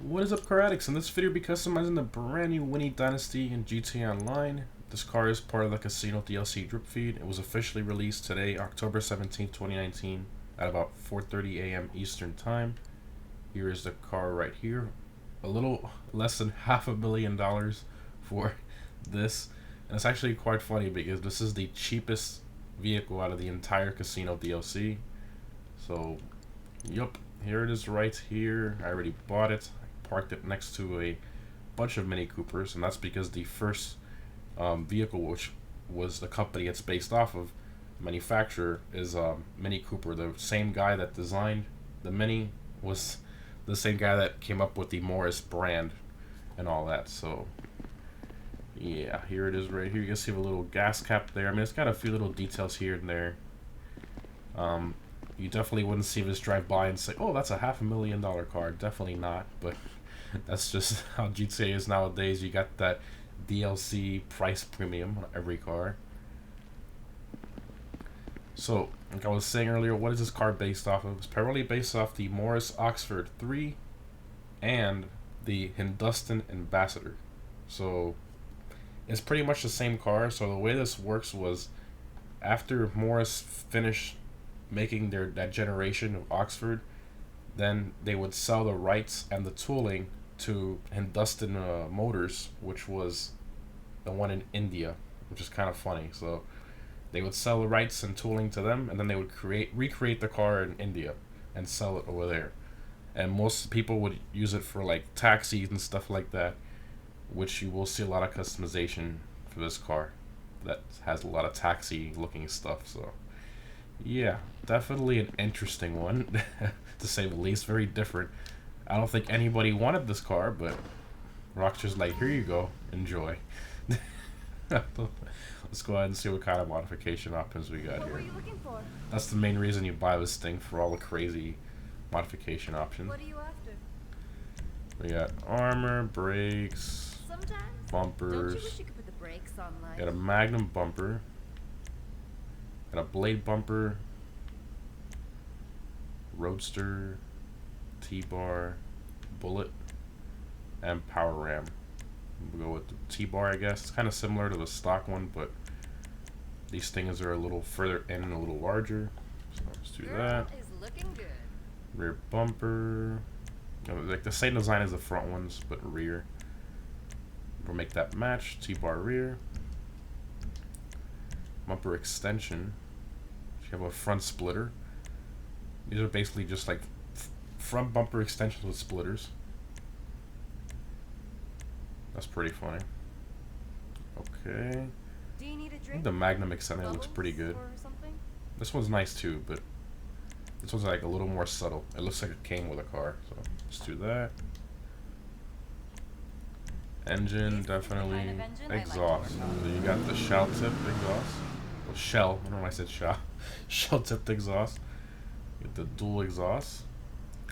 What is up, car addicts? In this video, we'll be customizing the brand new Weeny Dynasty in GTA Online. This car is part of the Casino DLC drip feed. It was officially released today, October 17th, 2019, at about 4:30 a.m. Eastern Time. Here is the car right here. A little less than $500,000 for this. And it's actually quite funny because this is the cheapest vehicle out of the entire Casino DLC. So, yup, here it is right here. I already bought it. I parked it next to a bunch of Mini Coopers, and that's because the first vehicle, which was the company it's based off of, manufacturer, is Mini Cooper. The same guy that designed the Mini was the same guy that came up with the Morris brand and all that. So yeah, here it is right here. You can see a little gas cap there. I mean, it's got a few little details here and there. You definitely wouldn't see this drive by and say, oh, that's a $500,000 car. Definitely not, but that's just how GTA is nowadays. You got that DLC price premium on every car. So, like I was saying earlier, what is this car based off of? It's primarily based off the Morris Oxford 3 and the Hindustan Ambassador. So, it's pretty much the same car. So the way this works was, after Morris finished making that generation of Oxford, then they would sell the rights and the tooling to Hindustan Motors, which was the one in India, which is kind of funny. So they would sell the rights and tooling to them, and then they would recreate the car in India and sell it over there. And most people would use it for like taxis and stuff like that, which you will see a lot of customization for this car that has a lot of taxi looking stuff. So yeah, definitely an interesting one to say the least. Very different. I don't think anybody wanted this car, but Rockstar's like, here you go, enjoy. Let's go ahead and see what kind of modification options we got here. That's the main reason you buy this thing, for all the crazy modification options. What are you after? We got armor, brakes, bumpers. Don't you wish you could put the brakes on light? Got a magnum bumper. Got a blade bumper, roadster, T-bar, bullet, and power ram. We'll go with the T-bar, I guess. It's kind of similar to the stock one, but these things are a little further in and a little larger. So let's do that. Is looking good. Rear bumper. Like the same design as the front ones, but rear. We'll make that match. T-bar rear. Bumper extension. You have a front splitter. These are basically just like front bumper extensions with splitters. That's pretty funny. Okay. Do you need a I think drink? the Magnum extender looks pretty good. Or something? This one's nice too, but this one's like a little more subtle. It looks like it came with a car, so let's do that. Engine, definitely. Kind of engine I like Exhaust. So you got the shell tip exhaust. Well, shell. I don't know why I said shell. Shell tipped exhaust. You get the dual exhaust.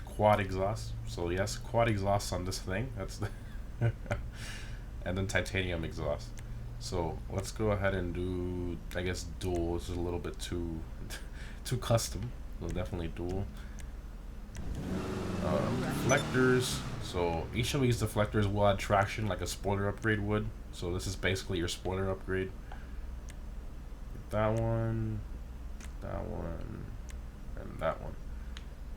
Quad exhaust. So yes, quad exhaust on this thing. That's the and then titanium exhaust. So let's go ahead and do, I guess, dual. This is a little bit too too custom. So definitely dual. Deflectors. So each of these deflectors will add traction like a spoiler upgrade would. So this is basically your spoiler upgrade. That one, and that one.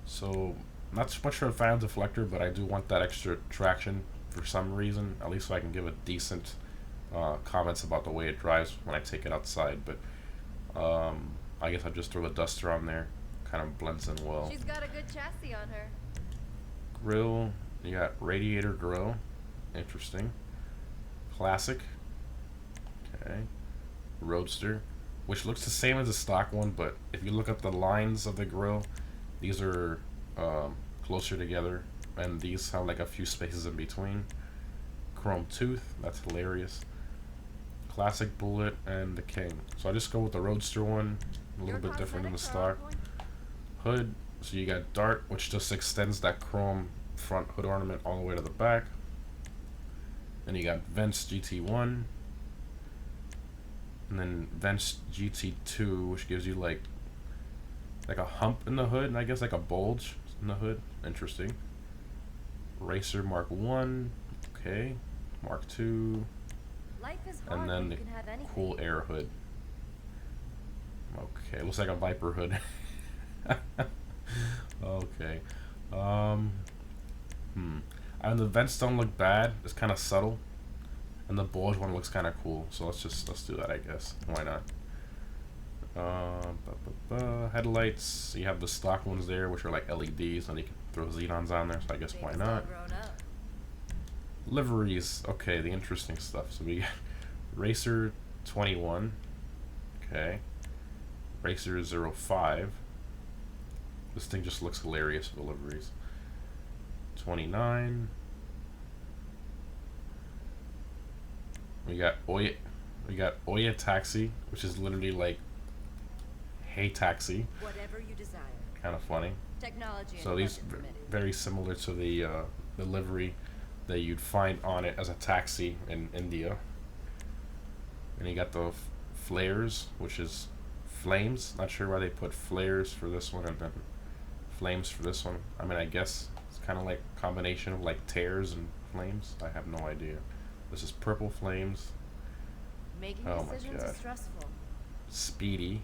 So not so much of a fan of deflector, but I do want that extra traction for some reason, at least so I can give a decent comments about the way it drives when I take it outside. But I guess I'll just throw the duster on there. Kind of blends in well. She's got a good chassis on her. Grill, you got radiator grill, interesting. Classic, okay. Roadster, which looks the same as the stock one, but if you look at the lines of the grill, these are closer together, and these have like a few spaces in between. Chrome tooth, that's hilarious. Classic bullet and the king. So I just go with the Roadster one, a little bit different than the stock. Hood, so you got dart, which just extends that chrome front hood ornament all the way to the back. Then you got vents GT1, and then vents GT2, which gives you like a hump in the hood, and I guess like a bulge in the hood. Interesting. Racer Mark 1. Okay. Mark 2. Life is hard And when then you the can have anything. cool air hood. Okay, looks like a Viper hood. Okay. Um. And the vents don't look bad. It's kind of subtle. And the bulge one looks kind of cool. So let's do that, I guess. Why not? Headlights. You have the stock ones there, which are like LEDs, and you can throw xenons on there. So I guess why Baby's all not? grown up. Liveries. Okay, the interesting stuff. So we got Racer 21. Okay. Racer 05. This thing just looks hilarious with the liveries. 29. We got Oya Taxi, which is literally like Hey Taxi. Whatever you desire. Kind of funny. Technology and So these budget permitted. very similar to the livery that you'd find on it as a taxi in India. And you got the flares, which is flames. Not sure why they put flares for this one and then flames for this one. I mean, I guess it's kind of like a combination of like tears and flames. I have no idea. This is purple flames. Making Oh my decisions God. is stressful. Speedy.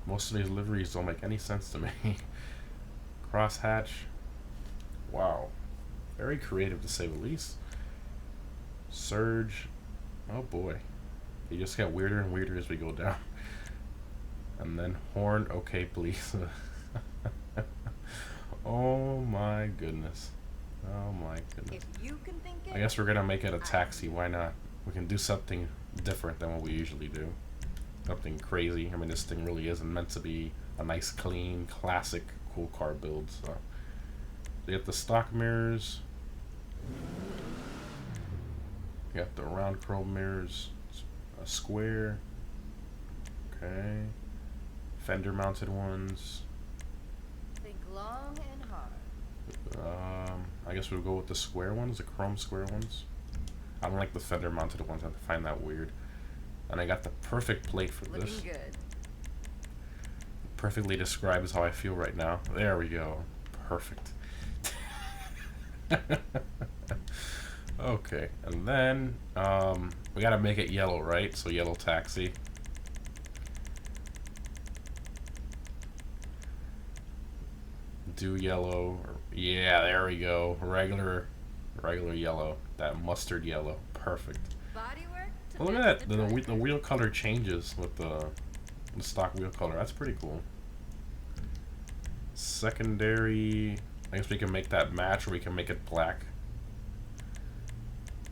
Most of these liveries don't make any sense to me. Crosshatch. Wow. Very creative to say the least. Surge. Oh boy. They just get weirder and weirder as we go down. And then horn. Okay, please. Oh my goodness. Oh my goodness. If you can think it, I guess we're gonna make it a taxi. Why not? We can do something different than what we usually do. Something crazy. I mean, this thing really isn't meant to be a nice, clean, classic, cool car build. So, you got the stock mirrors. You got the round chrome mirrors. A square. Okay. Fender mounted ones. think long and hard. I guess we'll go with the square ones, the chrome square ones. I don't like the fender mounted ones. I find that weird. And I got the perfect plate for Looking this. good. Perfectly describes how I feel right now. There we go. Perfect. Okay, and then we gotta make it yellow, right? So yellow taxi. Do yellow. Yeah, there we go. Regular yellow. That mustard yellow. Perfect. Bodywork to Oh, look match at the that. The driver. wheel color changes with the stock wheel color. That's pretty cool. Secondary. I guess we can make that match, or we can make it black.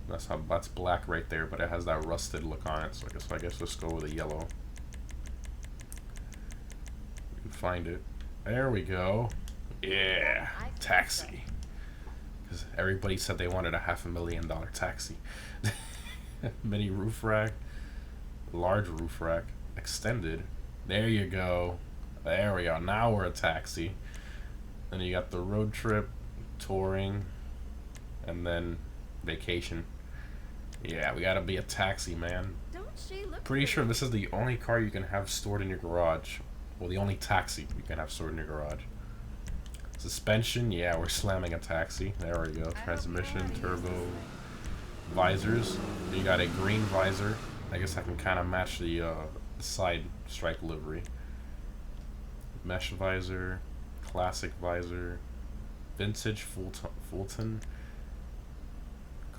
That's black right there, but it has that rusted look on it. So I guess let's go with a yellow. We can find it. There we go. Yeah, taxi. Because everybody said they wanted a $500,000 taxi. Mini roof rack, large roof rack, extended. There you go. There we go. Now we're a taxi. Then you got the road trip, touring, and then vacation. Yeah, we gotta be a taxi, man. Don't she look Pretty sure pretty? this is the only car you can have stored in your garage. Well, the only taxi you can have stored in your garage. Suspension, yeah, we're slamming a taxi. There we go. Transmission, turbo, visors. You got a green visor. I guess I can kind of match the side stripe livery. Mesh visor, classic visor, vintage Fulton,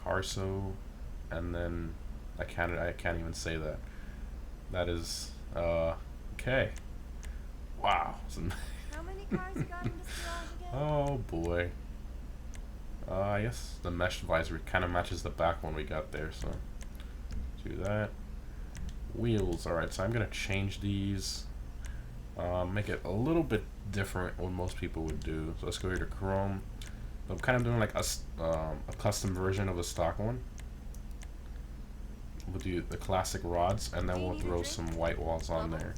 Carso, and then I can't even say that. That is okay. Wow. How many cars you got in this garage again? Oh boy. I guess the mesh visor kind of matches the back one we got there, so do that. Wheels. Alright, so I'm gonna change these. Make it a little bit different what most people would do. So let's go here to chrome. I'm kind of doing like a custom version of the stock one. We'll do the classic rods, and then we'll throw some white walls on there.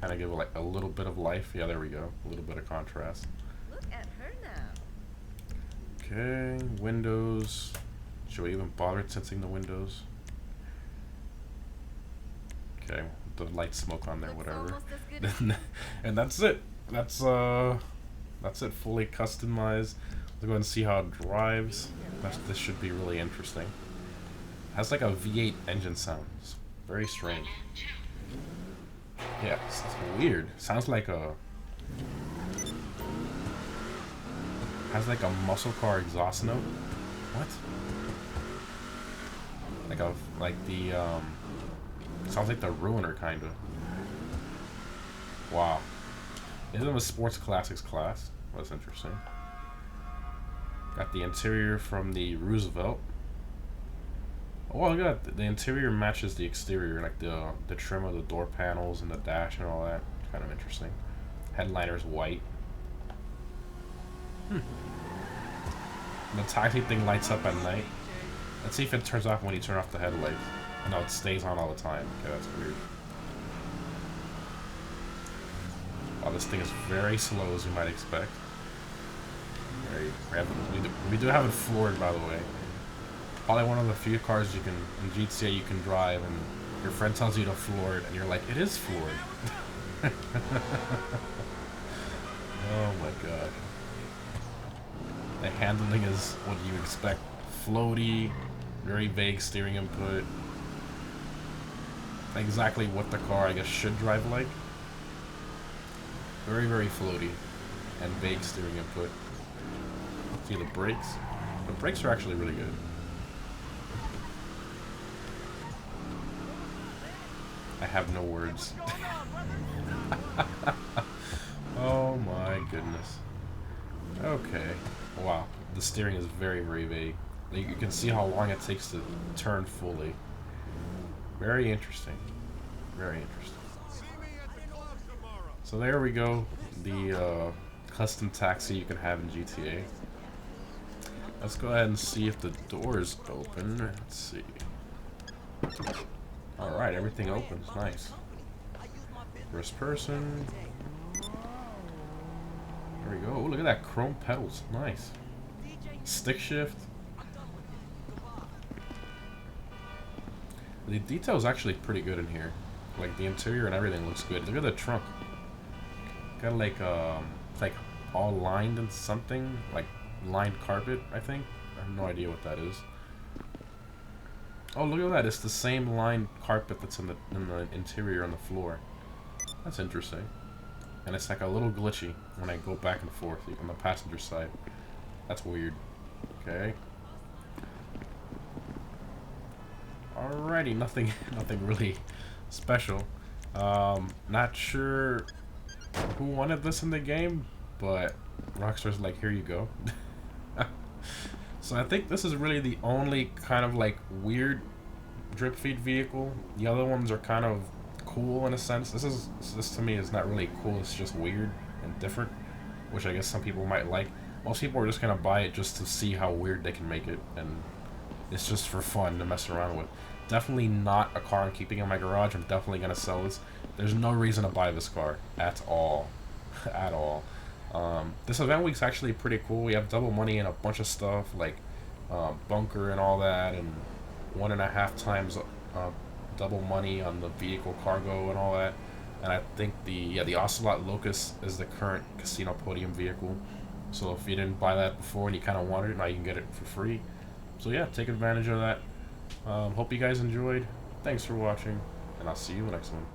Kind of give it like a little bit of life. Yeah, there we go. A little bit of contrast. Look at her now. Okay, windows. Should we even bother tinting the windows? Okay, the light smoke on there, Looks whatever. almost as good as And that's it. That's That's it, fully customized. Let's go ahead and see how it drives. This should be really interesting. Has like a V8 engine sound. It's very strange. Yeah, it's weird. Sounds like a... Has like a muscle car exhaust note. What? Like the sounds like the Ruiner kinda. Wow. Is it a sports classics class? That's interesting. Got the interior from the Roosevelt. Oh, look at that. The interior matches the exterior, like the trim of the door panels and the dash and all that. Kind of interesting. Headliner's white. The taxi thing lights up at night. Let's see if it turns off when you turn off the headlights. No, it stays on all the time. Okay, that's weird. Wow, this thing is very slow, as you might expect. We do have it floored, by the way. Probably one of the few cars you can in GTA you can drive, and your friend tells you to floor it, and you're like, it is floored. Oh my god. The handling is what you expect. Floaty, very vague steering input. Exactly what the car, I guess, should drive like. Very, very floaty and vague steering input. See the brakes? The brakes are actually really good. I have no words. Oh my goodness. Okay. Wow. The steering is very, very vague. Like, you can see how long it takes to turn fully. Very interesting. Very interesting. So there we go. The custom taxi you can have in GTA. Let's go ahead and see if the doors open. Let's see. Alright, everything opens. Nice. First person. There we go. Oh, look at that. Chrome pedals. Nice. Stick shift. The detail is actually pretty good in here. Like, the interior and everything looks good. Look at the trunk. Got like, it's like all lined and something. Like, lined carpet, I think. I have no idea what that is. Oh, look at that. It's the same lined carpet that's in the interior on the floor. That's interesting. And it's like a little glitchy when I go back and forth on the passenger side. That's weird. Okay. Alrighty, nothing really special. Not sure who wanted this in the game, but Rockstar's like, here you go. So I think this is really the only kind of like weird drip feed vehicle. The other ones are kind of cool in a sense. This to me is not really cool. It's just weird and different, which I guess some people might like. Most people are just gonna buy it just to see how weird they can make it, and it's just for fun to mess around with. Definitely not a car I'm keeping in my garage. I'm definitely gonna sell this. There's no reason to buy this car at all, at all. This event week's actually pretty cool. We have double money and a bunch of stuff like bunker and all that, and 1.5 times double money on the vehicle cargo and all that. And I think the Ocelot Locust is the current casino podium vehicle. So if you didn't buy that before and you kind of wanted it, now you can get it for free. So yeah, take advantage of that. Hope you guys enjoyed. Thanks for watching, and I'll see you in the next one.